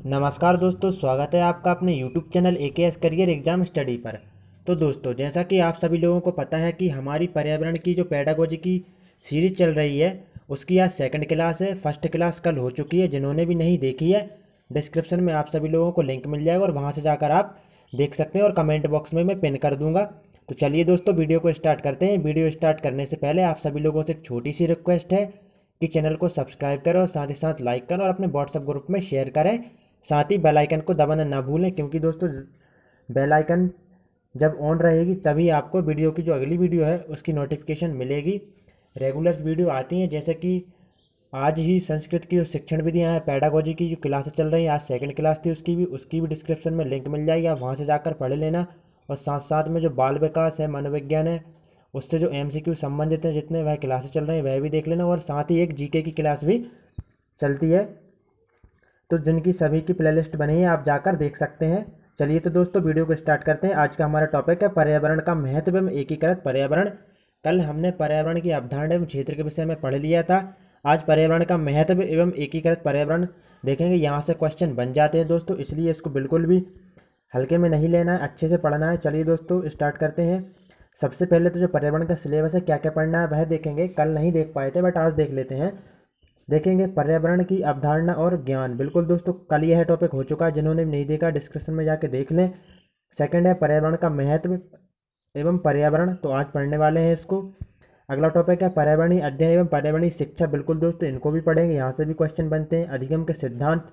नमस्कार दोस्तों, स्वागत है आपका अपने YouTube channel AKS career exam study पर। तो दोस्तों, जैसा कि आप सभी लोगों को पता है कि हमारी पर्यावरण की जो पेडागोजी की सीरीज चल रही है उसकी आज सेकंड क्लास है। फर्स्ट क्लास कल हो चुकी है। जिन्होंने भी नहीं देखी है, डिस्क्रिप्शन में आप सभी लोगों को लिंक मिल जाएगा और वहाँ से जाकर आप देख सकते हैं और कमेंट बॉक्स में मैं पिन कर दूंगा। तो चलिए दोस्तों, वीडियो को स्टार्ट करते हैं। वीडियो स्टार्ट करने से पहले आप सभी लोगों से एक छोटी सी रिक्वेस्ट है कि चैनल को सब्सक्राइब करें और साथ ही साथ लाइक करें और अपने व्हाट्सएप ग्रुप में शेयर करें। साथ ही बेल आइकन को दबाना ना भूलें, क्योंकि दोस्तों बेल आइकन जब ऑन रहेगी तभी आपको वीडियो की जो अगली वीडियो है उसकी नोटिफिकेशन मिलेगी। रेगुलर वीडियो आती हैं, जैसे कि आज ही संस्कृत की जो शिक्षण विधियाँ हैं, पेडागोजी की जो क्लासेस चल रही हैं, आज सेकंड क्लास थी उसकी भी डिस्क्रिप्शन में लिंक मिल जाएगी। आप वहाँ से जाकर पढ़ लेना। और साथ साथ में जो बाल विकास है, मनोविज्ञान है, उससे जो MCQ संबंधित हैं जितने वह क्लासेस चल रही हैं वह भी देख लेना। और साथ ही एक GK की क्लास भी चलती है, तो जिनकी सभी की प्लेलिस्ट बनी है आप जाकर देख सकते हैं। चलिए तो दोस्तों, वीडियो को स्टार्ट करते हैं। आज का हमारा टॉपिक है पर्यावरण का महत्व एवं एकीकृत पर्यावरण। कल हमने पर्यावरण की अवधारणा एवं क्षेत्र के विषय में पढ़ लिया था। आज पर्यावरण का महत्व एवं एकीकृत पर्यावरण देखेंगे। यहाँ से क्वेश्चन बन जाते हैं दोस्तों, इसलिए इसको बिल्कुल भी हल्के में नहीं लेना है, अच्छे से पढ़ना है। चलिए दोस्तों, स्टार्ट करते हैं। सबसे पहले तो जो पर्यावरण का सिलेबस है, क्या क्या पढ़ना है वह देखेंगे। कल नहीं देख पाए थे बट आज देख लेते हैं। देखेंगे पर्यावरण की अवधारणा और ज्ञान। बिल्कुल दोस्तों, कल यह टॉपिक हो चुका है। जिन्होंने नहीं देखा डिस्क्रिप्शन में जाके देख लें। सेकंड है पर्यावरण का महत्व एवं पर्यावरण, तो आज पढ़ने वाले हैं इसको। अगला टॉपिक है पर्यावरणीय अध्ययन एवं पर्यावरणीय शिक्षा। बिल्कुल दोस्तों, इनको भी पढ़ेंगे, यहाँ से भी क्वेश्चन बनते हैं। अधिगम के सिद्धांत,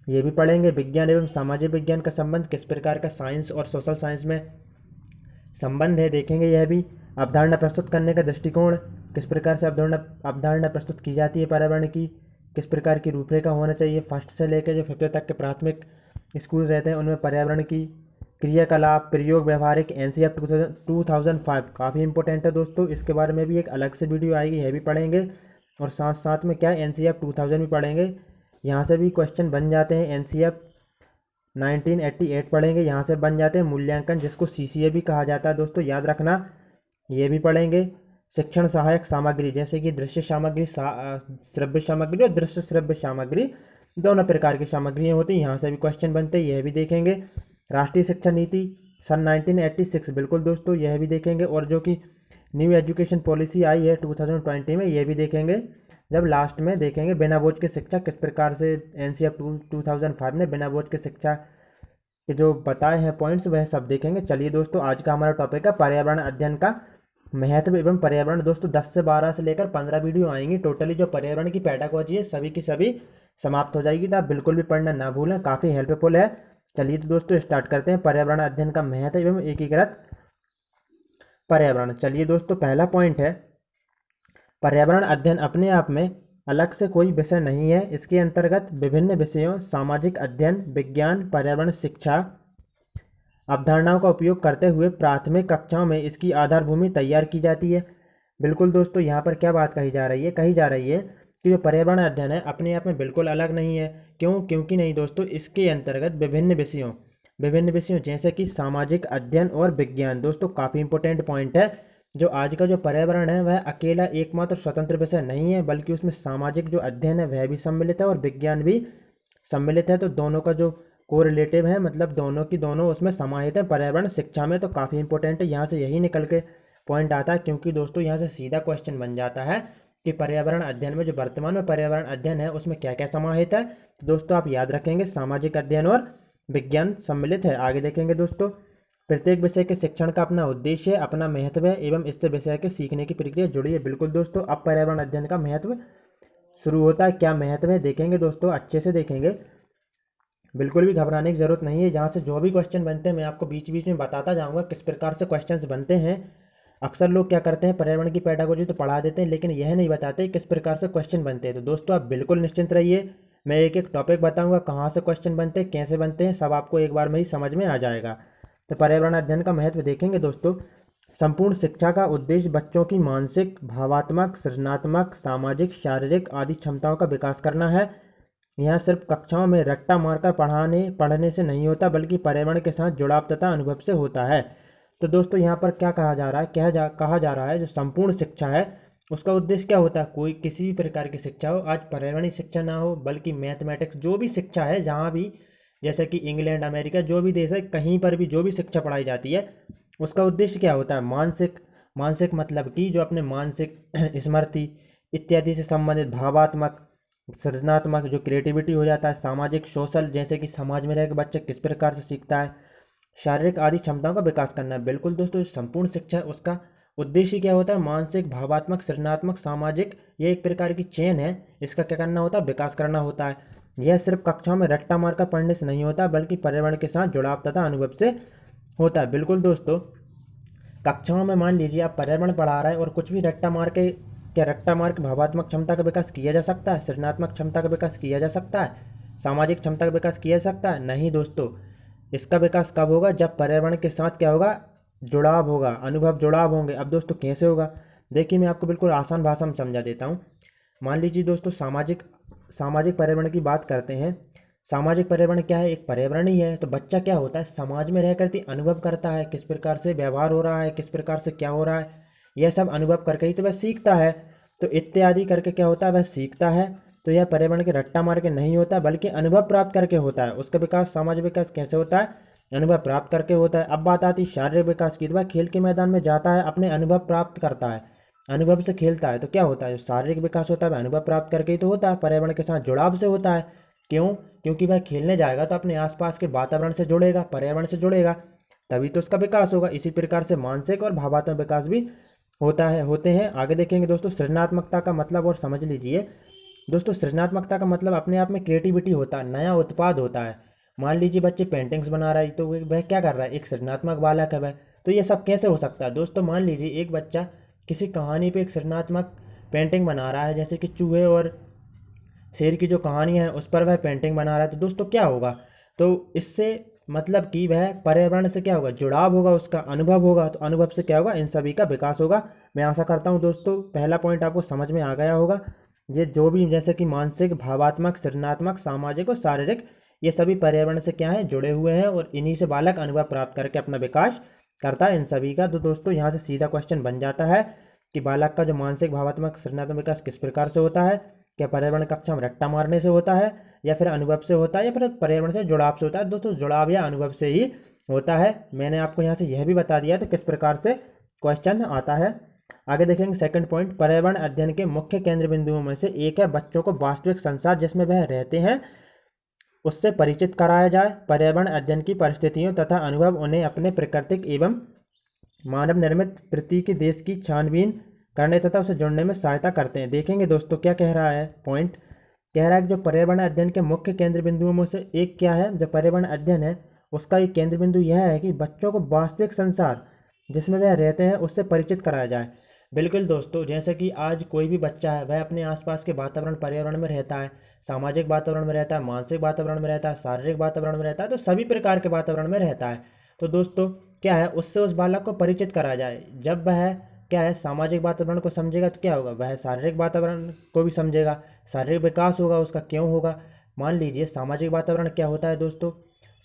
ये भी पढ़ेंगे। विज्ञान एवं सामाजिक विज्ञान का संबंध, किस प्रकार का साइंस और सोशल साइंस में संबंध है, देखेंगे यह भी। अवधारणा प्रस्तुत करने का दृष्टिकोण, किस प्रकार से अवधारणा प्रस्तुत की जाती है पर्यावरण की, किस प्रकार की रूपरेखा होना चाहिए। फर्स्ट से लेकर जो फिफ्थ तक के प्राथमिक स्कूल रहते हैं उनमें पर्यावरण की क्रियाकलाप, प्रयोग, व्यवहारिक, NCF 2005 काफ़ी इंपॉर्टेंट है दोस्तों। इसके बारे में भी एक अलग से वीडियो आएगी, यह भी पढ़ेंगे। और साथ साथ में क्या NCF 2000 भी पढ़ेंगे। यहाँ से भी क्वेश्चन बन जाते हैं। NCF 1988 पढ़ेंगे, यहाँ से बन जाते हैं। मूल्यांकन, जिसको CCA भी कहा जाता है दोस्तों, याद रखना, ये भी पढ़ेंगे। शिक्षण सहायक सामग्री, जैसे कि दृश्य सामग्री, श्रव्य सामग्री और दृश्य श्रव्य सामग्री, दोनों प्रकार की सामग्रियाँ होती हैं। यहाँ से भी क्वेश्चन बनते हैं, यह भी देखेंगे। राष्ट्रीय शिक्षा नीति सन 1986, बिल्कुल दोस्तों, यह भी देखेंगे। और जो कि न्यू एजुकेशन पॉलिसी आई है 2020 में, ये भी देखेंगे। जब लास्ट में देखेंगे बिना बोझ की शिक्षा, किस प्रकार से NCF 2005 ने बिना बोझ की शिक्षा के जो बताए हैं पॉइंट्स, वह सब देखेंगे। चलिए दोस्तों, आज का हमारा टॉपिक है पर्यावरण अध्ययन का महत्व एवं पर्यावरण। दोस्तों 10 से 12 से लेकर 15 वीडियो आएंगी। टोटली जो पर्यावरण की पेडागोजी है सभी की सभी समाप्त हो जाएगी, तो आप बिल्कुल भी पढ़ना ना भूलें, काफ़ी हेल्पफुल है। चलिए तो दोस्तों, स्टार्ट करते हैं। पर्यावरण अध्ययन का महत्व एवं एकीकृत पर्यावरण। चलिए दोस्तों, पहला पॉइंट है पर्यावरण अध्ययन अपने आप में अलग से कोई विषय नहीं है। इसके अंतर्गत विभिन्न विषयों, सामाजिक अध्ययन, विज्ञान, पर्यावरण शिक्षा अवधारणाओं का उपयोग करते हुए प्राथमिक कक्षाओं में इसकी आधारभूमि तैयार की जाती है। बिल्कुल दोस्तों, यहाँ पर क्या बात कही जा रही है, कि जो पर्यावरण अध्ययन है अपने आप में बिल्कुल अलग नहीं है। क्योंकि नहीं दोस्तों, इसके अंतर्गत विभिन्न विषयों जैसे कि सामाजिक अध्ययन और विज्ञान, दोस्तों काफ़ी इंपॉर्टेंट पॉइंट है। जो आज का जो पर्यावरण है वह अकेला एकमात्र स्वतंत्र विषय नहीं है, बल्कि उसमें सामाजिक जो अध्ययन है वह भी सम्मिलित है और विज्ञान भी सम्मिलित है। तो दोनों का जो कोरिलेटिव है, मतलब दोनों की दोनों उसमें समाहित है पर्यावरण शिक्षा में, तो काफ़ी इंपॉर्टेंट है। यहाँ से यही निकल के पॉइंट आता है, क्योंकि दोस्तों यहाँ से सीधा क्वेश्चन बन जाता है कि पर्यावरण अध्ययन में जो वर्तमान में पर्यावरण अध्ययन है उसमें क्या क्या समाहित है। तो दोस्तों आप याद रखेंगे, सामाजिक अध्ययन और विज्ञान सम्मिलित है। आगे देखेंगे दोस्तों, प्रत्येक विषय के शिक्षण का अपना उद्देश्य है, अपना महत्व है एवं इससे विषय के सीखने की प्रक्रिया जुड़ी है। बिल्कुल दोस्तों, अब पर्यावरण अध्ययन का महत्व शुरू होता है। क्या महत्व है देखेंगे दोस्तों, अच्छे से देखेंगे, बिल्कुल भी घबराने की जरूरत नहीं है। जहाँ से जो भी क्वेश्चन बनते हैं मैं आपको बीच बीच में बताता जाऊँगा किस प्रकार से क्वेश्चंस बनते हैं। अक्सर लोग क्या करते हैं, पर्यावरण की पेडागोजी तो पढ़ा देते हैं लेकिन यह नहीं बताते किस प्रकार से क्वेश्चन बनते हैं। तो दोस्तों आप बिल्कुल निश्चिंत रहिए, मैं एक एक टॉपिक बताऊंगा, कहाँ से क्वेश्चन बनते हैं, कैसे बनते हैं, सब आपको एक बार में ही समझ में आ जाएगा। तो पर्यावरण अध्ययन का महत्व देखेंगे दोस्तों। संपूर्ण शिक्षा का उद्देश्य बच्चों की मानसिक, भावात्मक, सृजनात्मक, सामाजिक, शारीरिक आदि क्षमताओं का विकास करना है। यह सिर्फ कक्षाओं में रट्टा मारकर पढ़ने से नहीं होता, बल्कि पर्यावरण के साथ जुड़ाव तथा अनुभव से होता है। तो दोस्तों यहाँ पर क्या कहा जा रहा है, कहा जा रहा है जो संपूर्ण शिक्षा है उसका उद्देश्य क्या होता है, कोई किसी भी प्रकार की शिक्षा हो, आज पर्यावरणीय शिक्षा ना हो बल्कि मैथमेटिक्स जो भी शिक्षा है जहाँ भी, जैसे कि इंग्लैंड अमेरिका जो भी देश है कहीं पर भी जो भी शिक्षा पढ़ाई जाती है उसका उद्देश्य क्या होता है, मानसिक, मानसिक मतलब कि जो अपने मानसिक स्मृति इत्यादि से संबंधित भावात्मक सृजनात्मक जो क्रिएटिविटी हो जाता है, सामाजिक सोशल जैसे कि समाज में रहकर बच्चा किस प्रकार से सीखता है, शारीरिक आदि क्षमताओं का विकास करना है। बिल्कुल दोस्तों, जो संपूर्ण शिक्षा है उसका उद्देश्य क्या होता है, मानसिक भावात्मक सृजनात्मक सामाजिक, ये एक प्रकार की चेन है, इसका क्या करना होता है, विकास करना होता है। यह सिर्फ कक्षाओं में रट्टा मार कर पढ़ने से नहीं होता बल्कि पर्यावरण के साथ जुड़ाव तथा अनुभव से होता है। बिल्कुल दोस्तों, कक्षाओं में मान लीजिए आप पर्यावरण पढ़ा रहे हैं और कुछ भी रट्टा मार के, क्या रट्टा मार के भावात्मक क्षमता का विकास किया जा सकता है, सृजनात्मक क्षमता का विकास किया जा सकता है, सामाजिक क्षमता का विकास किया जा सकता है? नहीं दोस्तों, इसका विकास कब होगा, जब पर्यावरण के साथ क्या होगा, जुड़ाव होगा, अनुभव जुड़ाव होंगे। अब दोस्तों कैसे होगा, देखिए मैं आपको बिल्कुल आसान भाषा में समझा देता हूँ। मान लीजिए दोस्तों, सामाजिक सामाजिक पर्यावरण की बात करते हैं। सामाजिक पर्यावरण क्या है, एक पर्यावरण ही है। तो बच्चा क्या होता है, समाज में रह करके अनुभव करता है, किस प्रकार से व्यवहार हो रहा है, किस प्रकार से क्या हो रहा है, यह सब अनुभव करके ही तो वह सीखता है। तो इत्यादि करके क्या होता है, वह सीखता है। तो यह पर्यावरण के रट्टा मार के नहीं होता बल्कि अनुभव प्राप्त करके होता है। उसका विकास, सामाजिक विकास कैसे होता है, अनुभव प्राप्त करके होता है। अब बात आती है शारीरिक विकास की, तो वह खेल के मैदान में जाता है, अपने अनुभव प्राप्त करता है, अनुभव से खेलता है। तो क्या होता है, जो शारीरिक विकास होता है वह अनुभव प्राप्त करके ही तो होता है, पर्यावरण के साथ जुड़ाव से होता है। क्यों, क्योंकि वह खेलने जाएगा तो अपने आसपास के वातावरण से जुड़ेगा, पर्यावरण से जुड़ेगा, तभी तो उसका विकास होगा। इसी प्रकार से मानसिक और भावात्मक विकास भी होते हैं। आगे देखेंगे दोस्तों, सृजनात्मकता का मतलब और समझ लीजिए। दोस्तों सृजनात्मकता का मतलब अपने आप में क्रिएटिविटी होता है, नया उत्पाद होता है। मान लीजिए बच्चे पेंटिंग्स बना रहा है, तो वह क्या कर रहा है, एक सृजनात्मक बालक है वह। तो ये सब कैसे हो सकता है दोस्तों, मान लीजिए एक बच्चा किसी कहानी पे एक सृजनात्मक पेंटिंग बना रहा है, जैसे कि चूहे और शेर की जो कहानी है उस पर वह पेंटिंग बना रहा है। तो दोस्तों क्या होगा, तो इससे मतलब कि वह पर्यावरण से क्या होगा, जुड़ाव होगा, उसका अनुभव होगा। तो अनुभव से क्या होगा, इन सभी का विकास होगा। मैं आशा करता हूँ दोस्तों पहला पॉइंट आपको समझ में आ गया होगा। ये जो भी जैसे कि मानसिक, भावात्मक, सृजनात्मक, सामाजिक और शारीरिक, ये सभी पर्यावरण से क्या है, जुड़े हुए हैं और इन्हीं से बालक अनुभव प्राप्त करके अपना विकास करता है इन सभी का। तो दोस्तों यहाँ से सीधा क्वेश्चन बन जाता है कि बालक का जो मानसिक, भावात्मक, सृजनात्मक विकास किस प्रकार से होता है, क्या पर्यावरण कक्षा में रट्टा मारने से होता है, या फिर अनुभव से होता है, या फिर पर्यावरण से जुड़ाव से होता है। दोस्तों जुड़ाव या अनुभव से ही होता है। मैंने आपको यहाँ से यह भी बता दिया तो किस प्रकार से क्वेश्चन आता है। आगे देखेंगे सेकंड पॉइंट, पर्यावरण अध्ययन के मुख्य केंद्र बिंदुओं में से एक है बच्चों को वास्तविक संसार जिसमें वह रहते हैं उससे परिचित कराया जाए। पर्यावरण अध्ययन की परिस्थितियों तथा अनुभव उन्हें अपने प्राकृतिक एवं मानव निर्मित पृथ्वी के देश की छानबीन करने तथा उसे जोड़ने में सहायता करते हैं। देखेंगे दोस्तों क्या कह रहा है पॉइंट, कह रहा है कि जो पर्यावरण अध्ययन के मुख्य केंद्र बिंदुओं में से एक क्या है, जो पर्यावरण अध्ययन है उसका एक केंद्र बिंदु यह है कि बच्चों को वास्तविक संसार जिसमें वह रहते हैं उससे परिचित कराया जाए। बिल्कुल दोस्तों, जैसे कि आज कोई भी बच्चा है वह अपने आसपास के वातावरण पर्यावरण में रहता है, सामाजिक वातावरण में रहता है, मानसिक वातावरण में रहता है, शारीरिक वातावरण में रहता है, तो सभी प्रकार के वातावरण में रहता है। तो दोस्तों क्या है, उससे उस बालक को परिचित कराया जाए। जब वह क्या है, सामाजिक वातावरण को समझेगा तो क्या होगा, वह शारीरिक वातावरण को भी समझेगा, शारीरिक विकास होगा उसका। क्यों होगा, मान लीजिए सामाजिक वातावरण क्या होता है दोस्तों,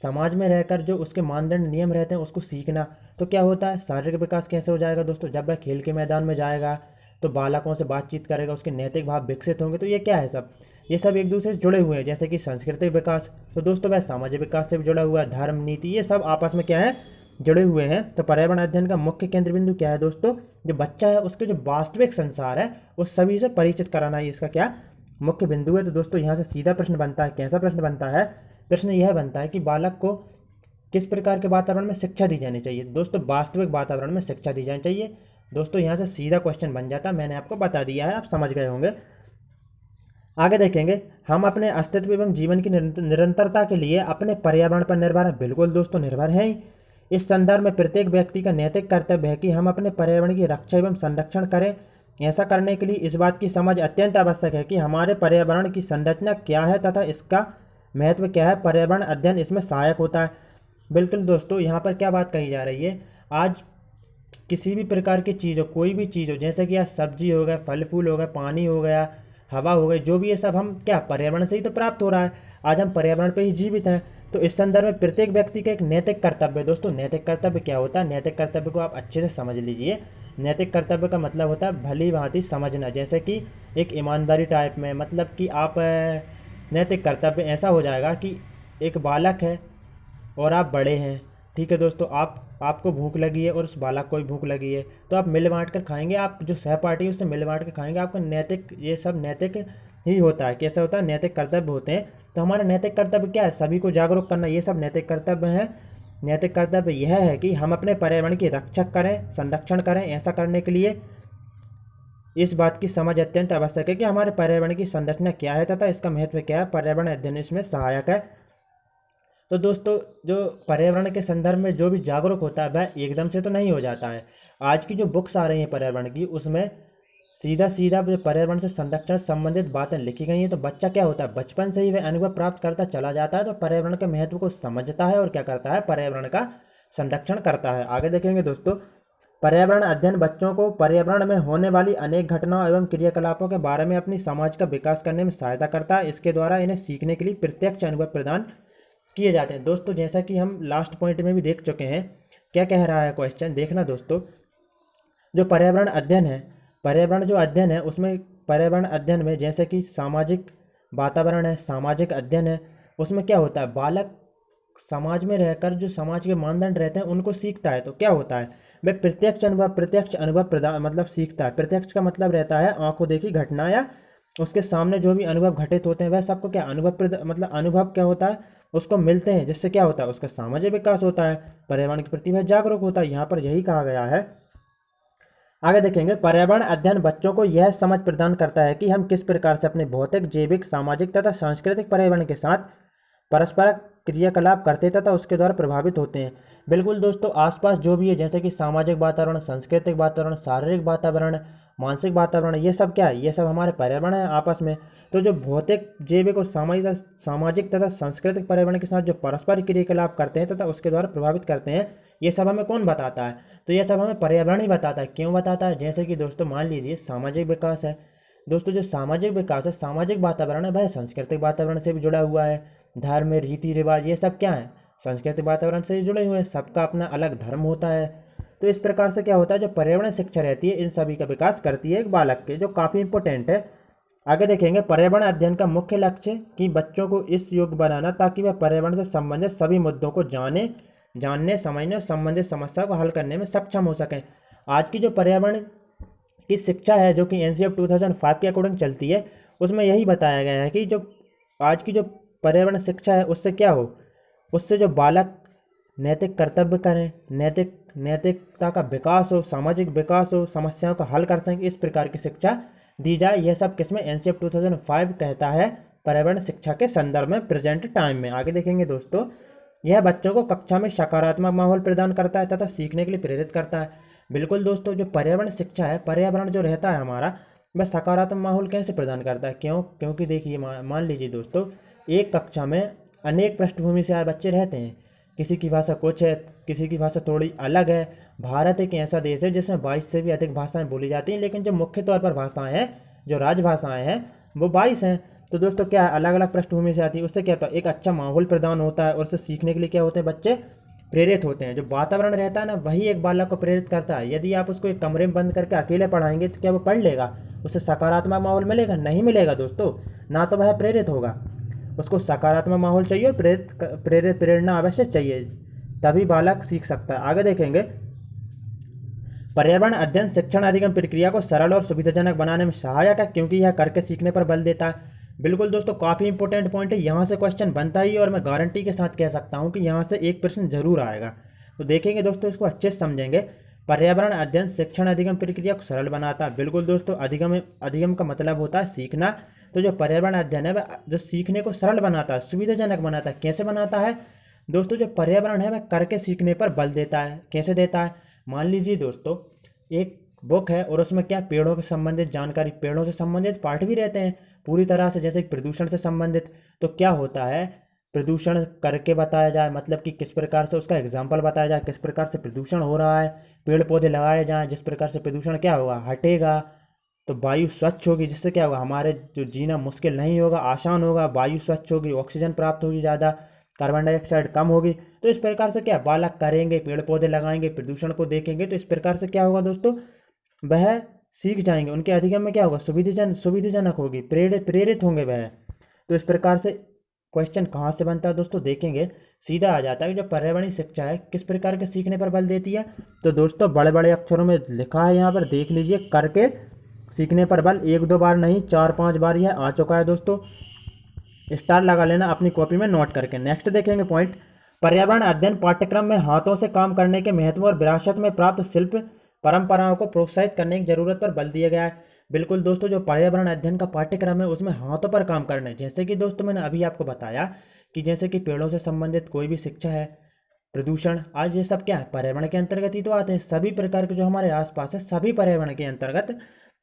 समाज में रहकर जो उसके मानदंड नियम रहते हैं उसको सीखना। तो क्या होता है, शारीरिक विकास कैसे हो जाएगा दोस्तों, जब वह खेल के मैदान में जाएगा तो बालकों से बातचीत करेगा, उसके नैतिक भाव विकसित होंगे। तो ये क्या है, सब ये सब एक दूसरे से जुड़े हुए हैं। जैसे कि सांस्कृतिक विकास, तो दोस्तों वह सामाजिक विकास से भी जुड़ा हुआ है, धर्म, नीति, ये सब आपस में क्या है, जुड़े हुए हैं। तो पर्यावरण अध्ययन का मुख्य केंद्र बिंदु क्या है दोस्तों, जो बच्चा है उसके जो वास्तविक संसार है उस सभी से परिचित कराना ही इसका क्या मुख्य बिंदु है। तो दोस्तों यहाँ से सीधा प्रश्न बनता है, कैसा प्रश्न बनता है, प्रश्न यह बनता है कि बालक को किस प्रकार के वातावरण में शिक्षा दी जानी चाहिए। दोस्तों वास्तविक वातावरण में शिक्षा दी जानी चाहिए। दोस्तों यहाँ से सीधा क्वेश्चन बन जाता है, मैंने आपको बता दिया है, आप समझ गए होंगे। आगे देखेंगे, हम अपने अस्तित्व एवं जीवन की निरंतरता के लिए अपने पर्यावरण पर निर्भर हैं। बिल्कुल दोस्तों निर्भर हैं। इस संदर्भ में प्रत्येक व्यक्ति का नैतिक कर्तव्य है कि हम अपने पर्यावरण की रक्षा एवं संरक्षण करें। ऐसा करने के लिए इस बात की समझ अत्यंत आवश्यक है कि हमारे पर्यावरण की संरचना क्या है तथा इसका महत्व क्या है। पर्यावरण अध्ययन इसमें सहायक होता है। बिल्कुल दोस्तों, यहाँ पर क्या बात कही जा रही है, आज किसी भी प्रकार की चीज़ हो, कोई भी चीज़ हो, जैसे कि आज सब्जी हो गया, फल फूल हो गया, पानी हो गया, हवा हो गई, जो भी ये सब हम क्या पर्यावरण से ही तो प्राप्त हो रहा है। आज हम पर्यावरण पे ही जीवित हैं। तो इस संदर्भ में प्रत्येक व्यक्ति का एक नैतिक कर्तव्य है। दोस्तों नैतिक कर्तव्य क्या होता है, नैतिक कर्तव्य को आप अच्छे से समझ लीजिए। नैतिक कर्तव्य का मतलब होता है भली भांति समझना, जैसे कि एक ईमानदारी टाइप में, मतलब कि आप नैतिक कर्तव्य ऐसा हो जाएगा कि एक बालक है और आप बड़े हैं, ठीक है दोस्तों, आपको भूख लगी है और उस बालक को भी भूख लगी है, तो आप मिल बांट कर खाएंगे, आप जो सहपाठी है उससे मिल बांट कर खाएंगे, आपका नैतिक, ये सब नैतिक ही होता है। कैसा होता है? नैतिक कर्तव्य होते हैं। तो हमारा नैतिक कर्तव्य क्या है? सभी को जागरूक करना, ये सब नैतिक कर्तव्य है। नैतिक कर्तव्य यह है कि हम अपने पर्यावरण की रक्षक करें, संरक्षण करें। ऐसा करने के लिए इस बात की समझ अत्यंत आवश्यक है कि हमारे पर्यावरण की संरचना क्या है तथा इसका महत्व क्या है। पर्यावरण अध्ययन इसमें सहायक है। तो दोस्तों, जो पर्यावरण के संदर्भ में जो भी जागरूक होता है वह एकदम से तो नहीं हो जाता है। आज की जो बुक्स आ रही हैं पर्यावरण की, उसमें सीधा सीधा जो पर्यावरण से संरक्षण से संबंधित बातें लिखी गई हैं। तो बच्चा क्या होता है, बचपन से ही वह अनुभव प्राप्त करता चला जाता है, तो पर्यावरण के महत्व को समझता है और क्या करता है, पर्यावरण का संरक्षण करता है। आगे देखेंगे दोस्तों, पर्यावरण अध्ययन बच्चों को पर्यावरण में होने वाली अनेक घटनाओं एवं क्रियाकलापों के बारे में अपनी समाज का विकास करने में सहायता करता है। इसके द्वारा इन्हें सीखने के लिए प्रत्यक्ष अनुभव प्रदान किए जाते हैं। दोस्तों, जैसा कि हम लास्ट पॉइंट में भी देख चुके हैं, क्या कह रहा है क्वेश्चन, देखना दोस्तों। जो पर्यावरण अध्ययन है, पर्यावरण जो अध्ययन है उसमें, पर्यावरण अध्ययन में जैसे कि सामाजिक वातावरण है, सामाजिक अध्ययन है, उसमें क्या होता है, बालक समाज में रहकर जो समाज के मानदंड रहते हैं उनको सीखता है। तो क्या होता है, वह प्रत्यक्ष अनुभव प्रदान मतलब सीखता है। प्रत्यक्ष का मतलब रहता है आंखों देखी घटना या उसके सामने जो भी अनुभव घटित होते हैं वह सबको क्या मतलब अनुभव क्या होता है, उसको मिलते हैं, जिससे क्या होता है, उसका सामाजिक विकास होता है, पर्यावरण के प्रति वह जागरूक होता है। यहाँ पर यही कहा गया है। आगे देखेंगे, पर्यावरण अध्ययन बच्चों को यह समझ प्रदान करता है कि हम किस प्रकार से अपने भौतिक, जैविक, सामाजिक तथा सांस्कृतिक पर्यावरण के साथ परस्पर क्रियाकलाप करते तथा उसके द्वारा प्रभावित होते हैं। बिल्कुल दोस्तों, आसपास जो भी है, जैसे कि सामाजिक वातावरण, सांस्कृतिक वातावरण, शारीरिक वातावरण, मानसिक वातावरण, ये सब क्या है, ये सब हमारे पर्यावरण है आपस में। तो जो भौतिक, जैविक और सामाजिक तथा सांस्कृतिक पर्यावरण के साथ जो परस्पर क्रियाकलाप करते हैं तथा उसके द्वारा प्रभावित करते हैं, ये सब हमें कौन बताता है, तो ये सब हमें पर्यावरण ही बताता है। क्यों बताता है? जैसे कि दोस्तों मान लीजिए सामाजिक विकास है। दोस्तों, जो सामाजिक विकास है, सामाजिक वातावरण है, वह सांस्कृतिक वातावरण से भी जुड़ा हुआ है। धर्म, रीति रिवाज, ये सब क्या है, सांस्कृतिक वातावरण से जुड़े हुए हैं। सबका अपना अलग धर्म होता है। तो इस प्रकार से क्या होता है, जो पर्यावरण शिक्षा रहती है इन सभी का विकास करती है एक बालक के, जो काफ़ी इंपॉर्टेंट है। आगे देखेंगे, पर्यावरण अध्ययन का मुख्य लक्ष्य कि बच्चों को इस योग्य बनाना ताकि वह पर्यावरण से संबंधित सभी मुद्दों को जानने, समझने और संबंधित समस्या को हल करने में सक्षम हो सकें। आज की जो पर्यावरण की शिक्षा है, जो कि एनसीईआरटी 2005 के अकॉर्डिंग चलती है, उसमें यही बताया गया है कि जो आज की जो पर्यावरण शिक्षा है उससे क्या हो, उससे जो बालक नैतिक कर्तव्य करें, नैतिकता का विकास हो, सामाजिक विकास हो, समस्याओं का हल कर सकें, इस प्रकार की शिक्षा दी जाए। यह सब किसमें, एनसीईआरटी 2005 कहता है पर्यावरण शिक्षा के संदर्भ में, प्रेजेंट टाइम में। आगे देखेंगे दोस्तों, यह बच्चों को कक्षा में सकारात्मक माहौल प्रदान करता है तथा सीखने के लिए प्रेरित करता है। बिल्कुल दोस्तों, जो पर्यावरण शिक्षा है, पर्यावरण जो रहता है हमारा, वह सकारात्मक माहौल कैसे प्रदान करता है, क्योंकि देखिए मान लीजिए दोस्तों, एक कक्षा में अनेक पृष्ठभूमि से आए बच्चे रहते हैं। किसी की भाषा कुछ है, किसी की भाषा थोड़ी अलग है। भारत एक ऐसा देश है जिसमें 22 से भी अधिक भाषाएं बोली जाती हैं, लेकिन जो मुख्य तौर पर भाषाएं हैं, जो राजभाषाएं हैं, वो 22 हैं। तो दोस्तों क्या है, अलग अलग पृष्ठभूमि से आती है, उससे क्या होता है, एक अच्छा माहौल प्रदान होता है और उससे सीखने के लिए क्या होते हैं, बच्चे प्रेरित होते हैं। जो वातावरण रहता है ना, वही एक बालक को प्रेरित करता है। यदि आप उसको एक कमरे में बंद करके अकेले पढ़ाएंगे तो क्या वो पढ़ लेगा, उससे सकारात्मक माहौल मिलेगा? नहीं मिलेगा दोस्तों, ना तो वह प्रेरित होगा। उसको सकारात्मक माहौल चाहिए और प्रेरणा अवश्य चाहिए, तभी बालक सीख सकता है। आगे देखेंगे, पर्यावरण अध्ययन शिक्षण अधिगम प्रक्रिया को सरल और सुविधाजनक बनाने में सहायक है, क्योंकि यह करके सीखने पर बल देता है। बिल्कुल दोस्तों, काफ़ी इंपॉर्टेंट पॉइंट है, यहाँ से क्वेश्चन बनता ही है और मैं गारंटी के साथ कह सकता हूँ कि यहाँ से एक प्रश्न जरूर आएगा। तो देखेंगे दोस्तों, इसको अच्छे से समझेंगे। पर्यावरण अध्ययन शिक्षण अधिगम प्रक्रिया को सरल बनाता है। बिल्कुल दोस्तों, अधिगम का मतलब होता है सीखना। तो जो पर्यावरण अध्ययन है वह जो सीखने को सरल बनाता है, सुविधाजनक बनाता है। कैसे बनाता है दोस्तों, जो पर्यावरण है वह करके सीखने पर बल देता है। कैसे देता है, मान लीजिए दोस्तों, एक बुक है और उसमें क्या, पेड़ों के संबंधित जानकारी, पेड़ों से संबंधित पाठ भी रहते हैं पूरी तरह से, जैसे प्रदूषण से संबंधित। तो क्या होता है, प्रदूषण करके बताया जाए, मतलब कि किस प्रकार से उसका एग्जाम्पल बताया जाए, किस प्रकार से प्रदूषण हो रहा है, पेड़ पौधे लगाए जाएं, जिस प्रकार से प्रदूषण क्या होगा, हटेगा, तो वायु स्वच्छ होगी, जिससे क्या होगा, हमारे जो जीना मुश्किल नहीं होगा, आसान होगा, वायु स्वच्छ होगी, ऑक्सीजन प्राप्त होगी ज़्यादा, कार्बन डाइऑक्साइड कम होगी। तो इस प्रकार से क्या बालक करेंगे, पेड़ पौधे लगाएंगे, प्रदूषण को देखेंगे, तो इस प्रकार से क्या होगा दोस्तों, वह सीख जाएंगे, उनके अधिगम में क्या होगा, सुविधाजनक होगी, प्रेरित होंगे वह। तो इस प्रकार से क्वेश्चन कहाँ से बनता है दोस्तों, देखेंगे सीधा आ जाता है कि जो पर्यावरणीय शिक्षा है किस प्रकार के सीखने पर बल देती है। तो दोस्तों बड़े बड़े अक्षरों में लिखा है, यहाँ पर देख लीजिए, करके सीखने पर बल। 1-2 बार नहीं, 4-5 बार यह आ चुका है दोस्तों, स्टार लगा लेना अपनी कॉपी में नोट करके। नेक्स्ट देखेंगे पॉइंट, पर्यावरण अध्ययन पाठ्यक्रम में हाथों से काम करने के महत्व और विरासत में प्राप्त शिल्प परंपराओं को प्रोत्साहित करने की जरूरत पर बल दिया गया है। बिल्कुल दोस्तों, जो पर्यावरण अध्ययन का पाठ्यक्रम है उसमें हाथों पर काम करने, जैसे कि दोस्तों मैंने अभी आपको बताया कि जैसे कि पेड़ों से संबंधित कोई भी शिक्षा है, प्रदूषण, आज ये सब क्या है, पर्यावरण के अंतर्गत ही तो आते हैं। सभी प्रकार के जो हमारे आसपास है सभी पर्यावरण के अंतर्गत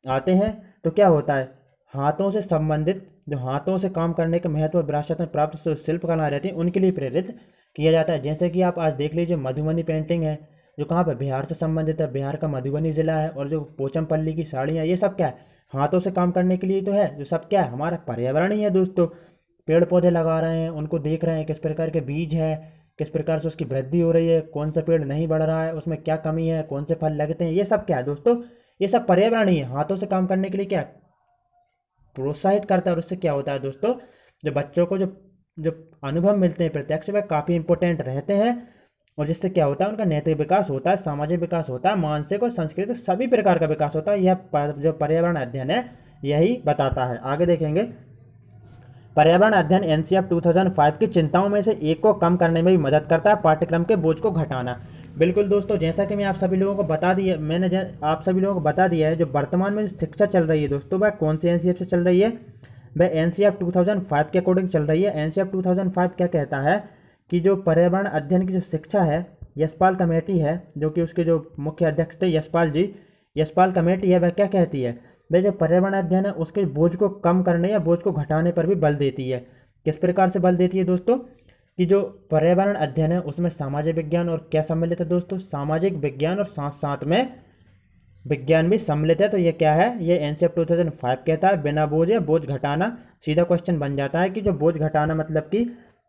आते हैं। तो क्या होता है, हाथों से संबंधित, जो हाथों से काम करने के महत्व और विरासत में प्राप्त शिल्प कला रहती है उनके लिए प्रेरित किया जाता है। जैसे कि आप आज देख लीजिए, मधुबनी पेंटिंग है जो कहाँ पर, बिहार से संबंधित है, बिहार का मधुबनी जिला है। और जो पोचमपल्ली की साड़ियाँ, ये सब क्या है, हाथों से काम करने के लिए तो है, जो सब क्या है, हमारा पर्यावरण ही है दोस्तों। पेड़ पौधे लगा रहे हैं, उनको देख रहे हैं किस प्रकार के बीज है, किस प्रकार से उसकी वृद्धि हो रही है, कौन सा पेड़ नहीं बढ़ रहा है, उसमें क्या कमी है, कौन से फल लगते हैं, ये सब क्या है दोस्तों, ये सब पर्यावरण ही है। हाथों से काम करने के लिए क्या है, प्रोत्साहित करता है। और उससे क्या होता है दोस्तों, जो बच्चों को जो जो अनुभव मिलते हैं प्रत्यक्ष, वह काफ़ी इंपॉर्टेंट रहते हैं। और जिससे क्या होता है, उनका नैतिक विकास होता है, सामाजिक विकास होता है, मानसिक और सांस्कृतिक सभी प्रकार का विकास होता है। यह जो पर्यावरण अध्ययन है यही बताता है। आगे देखेंगे, पर्यावरण अध्ययन एनसीएफ 2005 की चिंताओं में से एक को कम करने में भी मदद करता है, पाठ्यक्रम के बोझ को घटाना। बिल्कुल दोस्तों, जैसा कि मैं आप सभी लोगों को बता दिया, आप सभी लोगों को बता दिया है, जो वर्तमान में जो शिक्षा चल रही है दोस्तों, वह कौन सी एनसीएफ से चल रही है, वह एनसीएफ 2005 के अकॉर्डिंग चल रही है। एनसीएफ 2005 क्या कहता है कि जो पर्यावरण अध्ययन की जो शिक्षा है, यशपाल कमेटी है, जो कि उसके जो मुख्य अध्यक्ष थे यशपाल जी, यशपाल कमेटी है, वह क्या कहती है, वह जो पर्यावरण अध्ययन है उसके बोझ को कम करने या बोझ को घटाने पर भी बल देती है। किस प्रकार से बल देती है दोस्तों, कि जो पर्यावरण अध्ययन है उसमें सामाजिक विज्ञान और क्या सम्मिलित है दोस्तों, सामाजिक विज्ञान और साथ साथ में विज्ञान भी सम्मिलित है। तो ये क्या है, ये एनसीएफ 2005 कहता है, बिना बोझ या बोझ घटाना। सीधा क्वेश्चन बन जाता है कि जो बोझ घटाना मतलब कि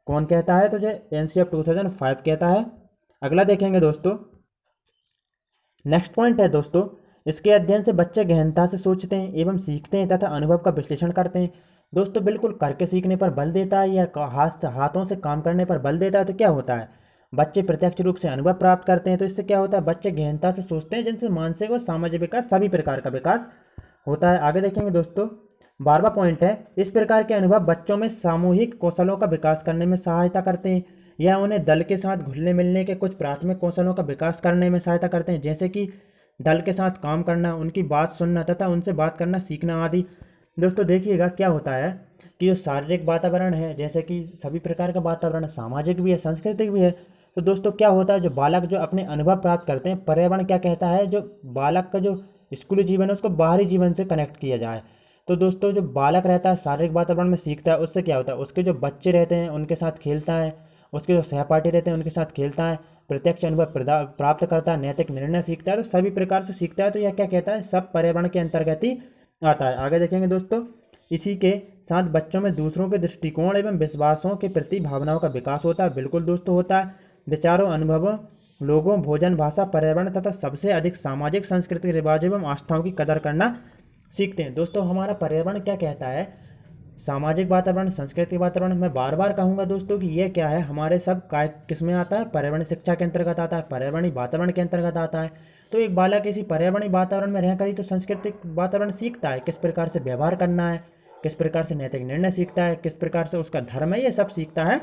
कौन कहता है, तो जो एनसीएफ 2005 कहता है। अगला देखेंगे दोस्तों, नेक्स्ट पॉइंट है दोस्तों, इसके अध्ययन से बच्चे गहनता से सोचते हैं एवं सीखते हैं तथा अनुभव का विश्लेषण करते हैं। दोस्तों बिल्कुल, करके सीखने पर बल देता है या हाथों से काम करने पर बल देता है। तो क्या होता है, बच्चे प्रत्यक्ष रूप से अनुभव प्राप्त करते हैं, तो इससे क्या होता है, बच्चे गहनता से सोचते हैं, जिनसे मानसिक और सामाजिक विकास सभी प्रकार का विकास होता है। आगे देखेंगे दोस्तों, 12वां पॉइंट है, इस प्रकार के अनुभव बच्चों में सामूहिक कौशलों का विकास करने में सहायता करते हैं। यह उन्हें दल के साथ घुलने मिलने के कुछ प्राथमिक कौशलों का विकास करने में सहायता करते हैं, जैसे कि दल के साथ काम करना, उनकी बात सुनना तथा उनसे बात करना सीखना आदि। दोस्तों देखिएगा क्या होता है कि जो शारीरिक वातावरण है, जैसे कि सभी प्रकार का वातावरण सामाजिक भी है, सांस्कृतिक भी है। तो दोस्तों क्या होता है, जो बालक जो अपने अनुभव प्राप्त करते हैं, पर्यावरण क्या कहता है, जो बालक का जो स्कूली जीवन है उसको बाहरी जीवन से कनेक्ट किया जाए। तो दोस्तों जो बालक रहता है शारीरिक वातावरण में सीखता है, उससे क्या होता है, उसके जो बच्चे रहते हैं उनके साथ खेलता है, उसके जो सहपाठी रहते हैं उनके साथ खेलता है, प्रत्यक्ष अनुभव प्राप्त करता है, नैतिक निर्णय सीखता है, तो सभी प्रकार से सीखता है। तो यह क्या कहता है, सब पर्यावरण के अंतर्गत ही आता है। आगे देखेंगे दोस्तों, इसी के साथ बच्चों में दूसरों के दृष्टिकोण एवं विश्वासों के प्रति भावनाओं का विकास होता है। बिल्कुल दोस्तों होता है। विचारों, अनुभवों, लोगों, भोजन, भाषा, पर्यावरण तथा सबसे अधिक सामाजिक सांस्कृतिक रिवाजों एवं आस्थाओं की कदर करना सीखते हैं। दोस्तों हमारा पर्यावरण क्या कहता है, सामाजिक वातावरण, सांस्कृतिक वातावरण, मैं बार बार कहूँगा दोस्तों कि ये क्या है, हमारे सब काय किस में आता है, पर्यावरण शिक्षा के अंतर्गत आता है, पर्यावरणीय वातावरण के अंतर्गत आता है। तो एक बालक इसी पर्यावरणीय वातावरण में रहकर ही तो सांस्कृतिक वातावरण सीखता है, किस प्रकार से व्यवहार करना है, किस प्रकार से नैतिक निर्णय सीखता है, किस प्रकार से उसका धर्म है, ये सब सीखता है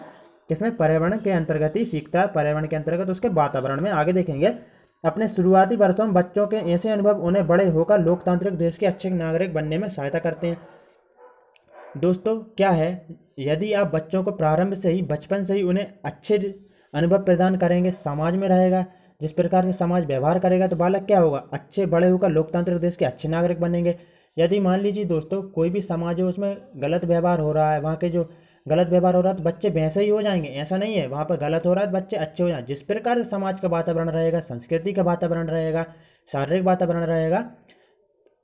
किसमें, पर्यावरण के अंतर्गत ही सीखता है, पर्यावरण के अंतर्गत उसके वातावरण में। आगे देखेंगे, अपने शुरुआती वर्षों में बच्चों के ऐसे अनुभव उन्हें बड़े होकर लोकतांत्रिक देश के अच्छे नागरिक बनने में सहायता करते हैं। दोस्तों क्या है, यदि आप बच्चों को प्रारंभ से ही, बचपन से ही उन्हें अच्छे अनुभव प्रदान करेंगे, समाज में रहेगा, जिस प्रकार से समाज व्यवहार करेगा, तो बालक क्या होगा, अच्छे बड़े होकर लोकतांत्रिक देश के अच्छे नागरिक बनेंगे। यदि मान लीजिए दोस्तों कोई भी समाज है उसमें गलत व्यवहार हो रहा है, वहाँ के जो गलत व्यवहार हो रहा है तो बच्चे वैसे ही हो जाएंगे, ऐसा नहीं है, वहाँ पर गलत हो रहा है तो बच्चे अच्छे हो जाएंगे। जिस प्रकार से समाज का वातावरण रहेगा, संस्कृति का वातावरण रहेगा, शारीरिक वातावरण रहेगा,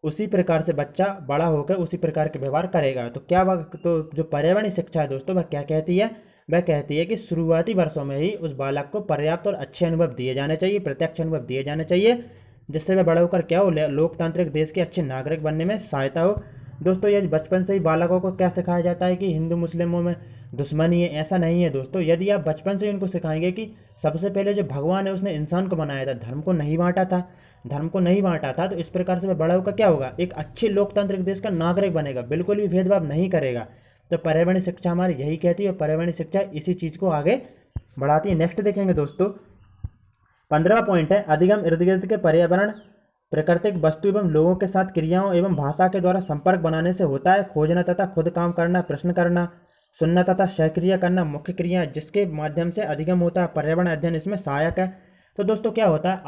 उसी प्रकार से बच्चा बड़ा होकर उसी प्रकार के व्यवहार करेगा। तो क्या तो जो पर्यावरणीय शिक्षा है दोस्तों वह क्या कहती है, वह कहती है कि शुरुआती वर्षों में ही उस बालक को पर्याप्त और अच्छे अनुभव दिए जाने चाहिए, प्रत्यक्ष अनुभव दिए जाने चाहिए, जिससे वे बड़े होकर क्या हो, लोकतांत्रिक देश के अच्छे नागरिक बनने में सहायता हो। दोस्तों यदि बचपन से ही बालकों को क्या सिखाया जाता है कि हिंदू मुस्लिमों में दुश्मनी है, ऐसा नहीं है दोस्तों। यदि आप बचपन से उनको सिखाएंगे कि सबसे पहले जो भगवान है उसने इंसान को बनाया था, धर्म को नहीं बांटा था, तो इस प्रकार से वह बड़ा होकर क्या होगा, एक अच्छे लोकतांत्रिक देश का नागरिक बनेगा, बिल्कुल भी भेदभाव नहीं करेगा। तो पर्यावरणीय शिक्षा हमारी यही कहती है और पर्यावरणीय शिक्षा इसी चीज़ को आगे बढ़ाती है। नेक्स्ट देखेंगे दोस्तों, 15वां पॉइंट है, अधिगम इर्द गिर्द के पर्यावरण प्राकृतिक वस्तु एवं लोगों के साथ क्रियाओं एवं भाषा के द्वारा संपर्क बनाने से होता है। खोजना तथा खुद काम करना, प्रश्न करना, सुनना तथा सहक्रिया करना मुख्य क्रिया जिसके माध्यम से अधिगम होता है। पर्यावरण अध्ययन इसमें सहायक है। तो दोस्तों क्या होता है,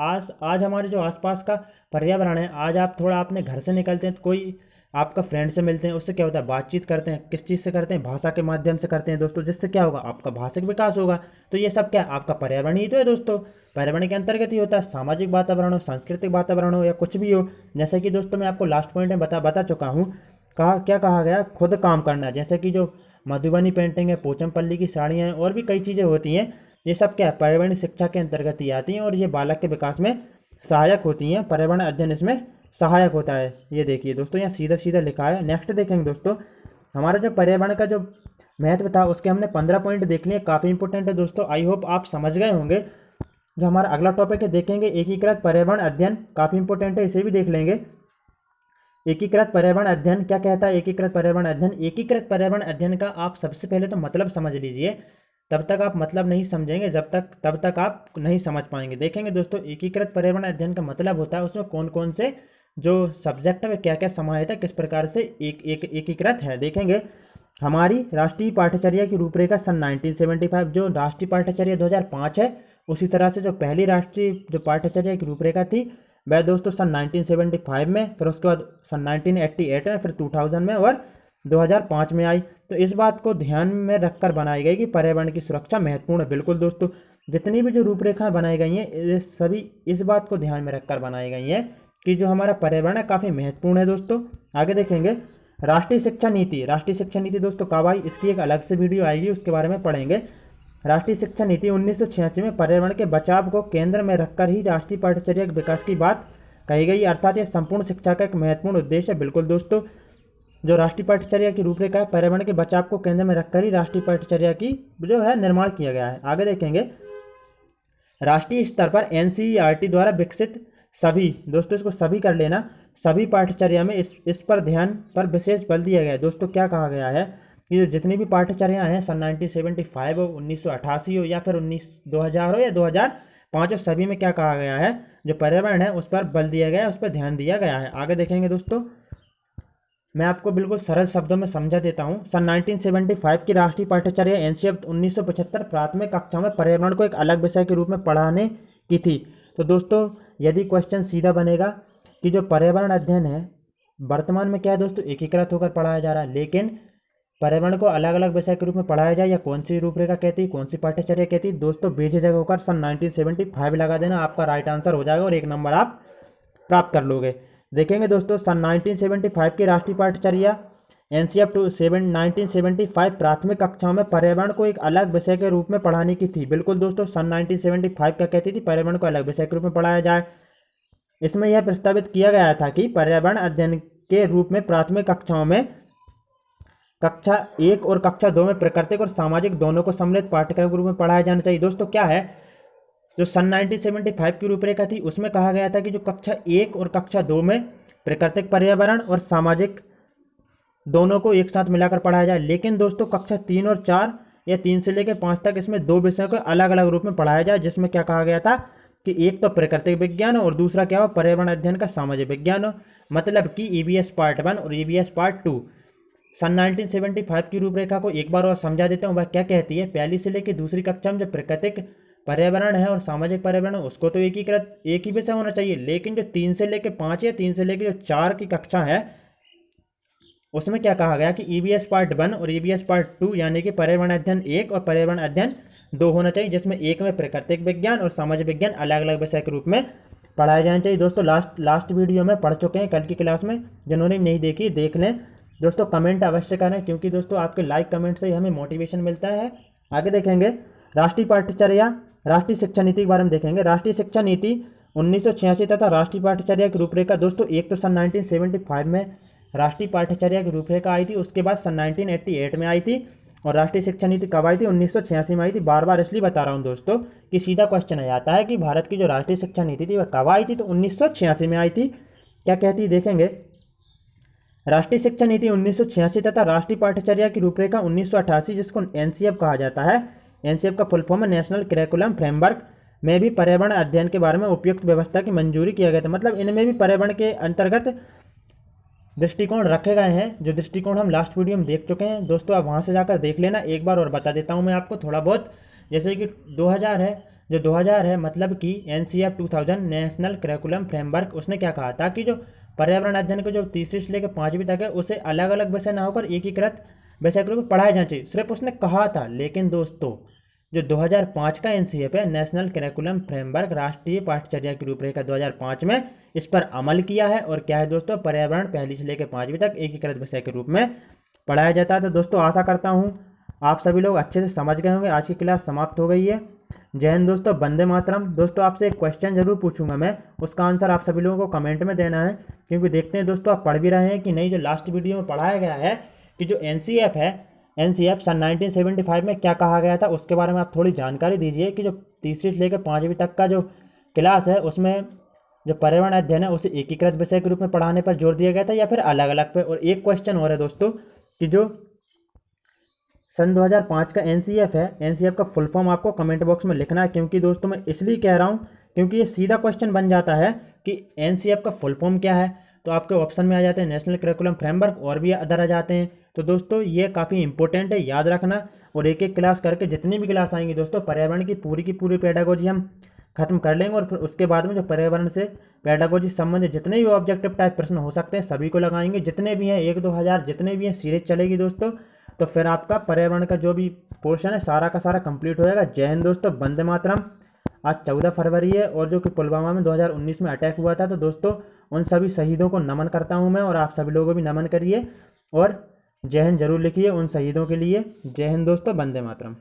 आज हमारे जो आसपास का पर्यावरण है, आज आप थोड़ा अपने घर से निकलते हैं तो कोई आपका फ्रेंड से मिलते हैं, उससे क्या होता है, बातचीत करते हैं, किस चीज़ से करते हैं, भाषा के माध्यम से करते हैं दोस्तों, जिससे क्या होगा, आपका भाषिक विकास होगा। तो ये सब क्या, आपका पर्यावरण ही तो है दोस्तों। पर्यावरण के अंतर्गत ही होता है, सामाजिक वातावरण हो, सांस्कृतिक वातावरण हो या कुछ भी हो। जैसे कि दोस्तों मैं आपको लास्ट पॉइंट में बता चुका हूँ, क्या कहा गया, खुद काम करना। जैसे कि जो मधुबनी पेंटिंग है, पोचमपल्ली की साड़ियाँ हैं और भी कई चीज़ें होती हैं, ये सब क्या है, पर्यावरणीय शिक्षा के अंतर्गत ही आती हैं और ये बालक के विकास में सहायक होती हैं। पर्यावरण अध्ययन इसमें सहायक होता है। ये देखिए दोस्तों, यहाँ सीधा सीधा लिखा है। नेक्स्ट देखेंगे दोस्तों, हमारा जो पर्यावरण का जो महत्व था उसके हमने 15 पॉइंट देख लिए, काफ़ी इंपॉर्टेंट है दोस्तों। आई होप आप समझ गए होंगे। जो हमारा अगला टॉपिक है देखेंगे, एकीकृत पर्यावरण अध्ययन, काफ़ी इंपॉर्टेंट है, इसे भी देख लेंगे। एकीकृत पर्यावरण अध्ययन क्या कहता है, एकीकृत पर्यावरण अध्ययन, एकीकृत पर्यावरण अध्ययन का आप सबसे पहले तो मतलब समझ लीजिए, तब तक आप मतलब नहीं समझेंगे, तब तक आप नहीं समझ पाएंगे। देखेंगे दोस्तों, एकीकृत पर्यावरण अध्ययन का मतलब होता है उसमें कौन कौन से जो सब्जेक्ट है क्या क्या समाहित है, किस प्रकार से एकीकृत है। देखेंगे हमारी राष्ट्रीय पाठ्यचर्या की रूपरेखा सन 1975, जो राष्ट्रीय पाठ्यचर्या 2005 है, उसी तरह से जो पहली राष्ट्रीय जो पाठ्यचर्या की रूपरेखा थी वह दोस्तों सन 1975 में, फिर उसके बाद सन 1988 में, फिर 2000 में और 2005 में आई। तो इस बात को ध्यान में रखकर बनाई गई कि पर्यावरण की सुरक्षा महत्वपूर्ण है। बिल्कुल दोस्तों, जितनी भी जो रूपरेखाएं बनाई गई हैं ये सभी इस बात को ध्यान में रखकर बनाई गई हैं कि जो हमारा पर्यावरण है काफ़ी महत्वपूर्ण है दोस्तों। आगे देखेंगे राष्ट्रीय शिक्षा नीति। राष्ट्रीय शिक्षा नीति दोस्तों कब आई, इसकी एक अलग से वीडियो आएगी, उसके बारे में पढ़ेंगे। राष्ट्रीय शिक्षा नीति 1986 में पर्यावरण के बचाव को केंद्र में रखकर ही राष्ट्रीय पाठ्यचर्या के विकास की बात कही गई, अर्थात यह संपूर्ण शिक्षा का एक महत्वपूर्ण उद्देश्य है। बिल्कुल दोस्तों, जो राष्ट्रीय पाठ्यचर्या की रूपरेखा है, पर्यावरण के बचाव को केंद्र में रखकर ही राष्ट्रीय पाठ्यचर्या की जो है निर्माण किया गया है। आगे देखेंगे राष्ट्रीय स्तर पर NCERT द्वारा विकसित सभी, दोस्तों इसको सभी कर लेना, सभी पाठ्यचर्या में इस पर ध्यान पर विशेष बल दिया गया है। दोस्तों क्या कहा गया है कि जो जितनी भी पाठ्यचर्या हैं सन 1975 हो, 1988 हो या फिर 2000 हो या 2005 हो, सभी में क्या कहा गया है, जो पर्यावरण है उस पर बल दिया गया है, उस पर ध्यान दिया गया है। आगे देखेंगे दोस्तों, मैं आपको बिल्कुल सरल शब्दों में समझा देता हूँ। सन 1975 की राष्ट्रीय पाठ्यचर्या NCERT 1975 प्राथमिक कक्षा में पर्यावरण को एक अलग विषय के रूप में पढ़ाने की थी। तो दोस्तों यदि क्वेश्चन सीधा बनेगा कि जो पर्यावरण अध्ययन है वर्तमान में क्या है दोस्तों, एकीकृत होकर पढ़ाया जा रहा है, लेकिन पर्यावरण को अलग अलग विषय के रूप में पढ़ाया जाए या कौन सी रूपरेखा कहती है, कौन सी पाठ्यचर्या कहती है, दोस्तों बेझिझक होकर सन 1975 लगा देना, आपका राइट आंसर हो जाएगा और 1 नंबर आप प्राप्त कर लोगे। देखेंगे दोस्तों, सन 1975 की राष्ट्रीय पाठ्यचर्या NCERT 1975 प्राथमिक कक्षाओं में पर्यावरण को एक अलग विषय के रूप में पढ़ाने की थी। बिल्कुल दोस्तों, सन 1975 क्या कहती थी, पर्यावरण को अलग विषय के रूप में पढ़ाया जाए। इसमें यह प्रस्तावित किया गया था कि पर्यावरण अध्ययन के रूप में प्राथमिक कक्षाओं में कक्षा 1 और कक्षा 2 में प्राकृतिक और सामाजिक दोनों को सम्मिलित पाठ्यक्रम के रूप में पढ़ाया जाना चाहिए। दोस्तों क्या है, जो सन 1975 की रूपरेखा थी उसमें कहा गया था कि जो कक्षा 1 और कक्षा 2 में प्राकृतिक पर्यावरण और सामाजिक दोनों को एक साथ मिलाकर पढ़ाया जाए, लेकिन दोस्तों कक्षा 3 और 4 या 3 से लेकर 5 तक इसमें 2 विषयों को अलग अलग रूप में पढ़ाया जाए, जिसमें क्या कहा गया था कि एक तो प्राकृतिक विज्ञान और दूसरा क्या हो, पर्यावरण अध्ययन का सामाजिक विज्ञान हो। मतलब कि EVS पार्ट 1 और EVS पार्ट 2। सन 1975 की रूपरेखा को एक बार और समझा देता हूँ, वह क्या कहती है। पहली से लेकर दूसरी कक्षा में जो प्राकृतिक पर्यावरण है और सामाजिक पर्यावरण उसको तो एक ही विषय होना चाहिए, लेकिन जो 3 से लेकर 5 या 3 से लेकर जो 4 की कक्षा है उसमें क्या कहा गया कि EVS पार्ट 1 और EVS पार्ट 2 यानी कि पर्यावरण अध्ययन 1 और पर्यावरण अध्ययन 2 होना चाहिए, जिसमें एक में प्राकृतिक विज्ञान और सामाजिक विज्ञान अलग अलग विषय के रूप में पढ़ाए जाने चाहिए। दोस्तों लास्ट वीडियो में पढ़ चुके हैं कल की क्लास में, जिन्होंने नहीं देखी देख लें। दोस्तों कमेंट अवश्य करें, क्योंकि दोस्तों आपके लाइक कमेंट से ही हमें मोटिवेशन मिलता है। आगे देखेंगे राष्ट्रीय पाठ्यचर्या, राष्ट्रीय शिक्षा नीति के बारे में देखेंगे। राष्ट्रीय शिक्षा नीति 1986 तथा राष्ट्रीय पाठ्यचर्या की रूपरेखा दोस्तों, एक तो सन 1975 में राष्ट्रीय पाठ्यचर्या की रूपरेखा आई थी, उसके बाद सन 1988 में आई थी, और राष्ट्रीय शिक्षा नीति कब आई थी? 1986 में आई थी। बार बार इसलिए बता रहा हूँ दोस्तों कि सीधा क्वेश्चन आ जाता है कि भारत की जो राष्ट्रीय शिक्षा नीति थी वह कब आई थी, तो 1986 में आई थी। क्या कहती है देखेंगे, राष्ट्रीय शिक्षा नीति 1986 तथा राष्ट्रीय पाठ्यचर्या की रूपरेखा 1988, जिसको एनसीएफ कहा जाता है, एनसीएफ का फुल फॉर्म है नेशनल करिकुलम फ्रेमवर्क, में भी पर्यावरण अध्ययन के बारे में उपयुक्त व्यवस्था की मंजूरी किया गया था। मतलब इनमें भी पर्यावरण के अंतर्गत दृष्टिकोण रखे गए हैं, जो दृष्टिकोण हम लास्ट वीडियो में देख चुके हैं दोस्तों। आप वहाँ से जाकर देख लेना। एक बार और बता देता हूँ मैं आपको थोड़ा बहुत, जैसे कि 2000 है, जो 2000 है मतलब कि एनसीएफ 2000 नेशनल करिकुलम फ्रेमवर्क, उसने क्या कहा था कि जो पर्यावरण अध्ययन के जो तीसरी से लेकर 5वीं तक है उसे अलग अलग विषय ना होकर एकीकृत विषय के रूप में पढ़ाया जाना चाहिए, सिर्फ उसने कहा था। लेकिन दोस्तों जो 2005 का एनसीएफ है, नेशनल करिकुलम फ्रेमवर्क, राष्ट्रीय पाठ्यचर्या की रूपरेखा 2005 में इस पर अमल किया है। और क्या है दोस्तों, पर्यावरण पहली से लेकर 5वीं तक एकीकृत विषय के रूप में पढ़ाया जाता है। तो दोस्तों आशा करता हूँ आप सभी लोग अच्छे से समझ गए होंगे। आज की क्लास समाप्त हो गई है। जय हिंद दोस्तों, वंदे मातरम। दोस्तों आपसे एक क्वेश्चन जरूर पूछूंगा मैं, उसका आंसर आप सभी लोगों को कमेंट में देना है, क्योंकि देखते हैं दोस्तों आप पढ़ भी रहे हैं कि नहीं। जो लास्ट वीडियो में पढ़ाया गया है कि जो एनसीएफ है, एनसीएफ सन 1975 में क्या कहा गया था, उसके बारे में आप थोड़ी जानकारी दीजिए कि जो तीसरी से लेकर 5वीं तक का जो क्लास है उसमें जो पर्यावरण अध्ययन है उसे एकीकृत विषय के रूप में पढ़ाने पर जोर दिया गया था या फिर अलग अलग पे। और एक क्वेश्चन और है दोस्तों कि जो सन 2005 का एनसीएफ है, एनसीएफ का फुल फॉर्म आपको कमेंट बॉक्स में लिखना है। क्योंकि दोस्तों मैं इसलिए कह रहा हूँ क्योंकि ये सीधा क्वेश्चन बन जाता है कि एनसीएफ का फुल फॉर्म क्या है, तो आपके ऑप्शन में आ जाते हैं नेशनल करिकुलम फ्रेमवर्क, और भी अदर आ जाते हैं। तो दोस्तों ये काफ़ी इंपॉर्टेंट है, याद रखना। और एक एक क्लास करके जितनी भी क्लास आएंगी दोस्तों, पर्यावरण की पूरी पेडागोजी हम खत्म कर लेंगे। और फिर उसके बाद में जो पर्यावरण से पेडागोजी संबंधित जितने भी ऑब्जेक्टिव टाइप प्रश्न हो सकते हैं सभी को लगाएंगे, जितने भी हैं 1-2 हज़ार जितने भी हैं सीरीज चलेगी दोस्तों। तो फिर आपका पर्यावरण का जो भी पोर्शन है सारा का सारा कंप्लीट हो जाएगा। जय हिंद दोस्तों, वंदे मातरम। आज 14 फरवरी है, और जो कि पुलवामा में 2019 में अटैक हुआ था, तो दोस्तों उन सभी शहीदों को नमन करता हूं मैं, और आप सभी लोगों को भी नमन करिए और जय हिंद जरूर लिखिए उन शहीदों के लिए। जय हिंद दोस्तों, वंदे मातरम।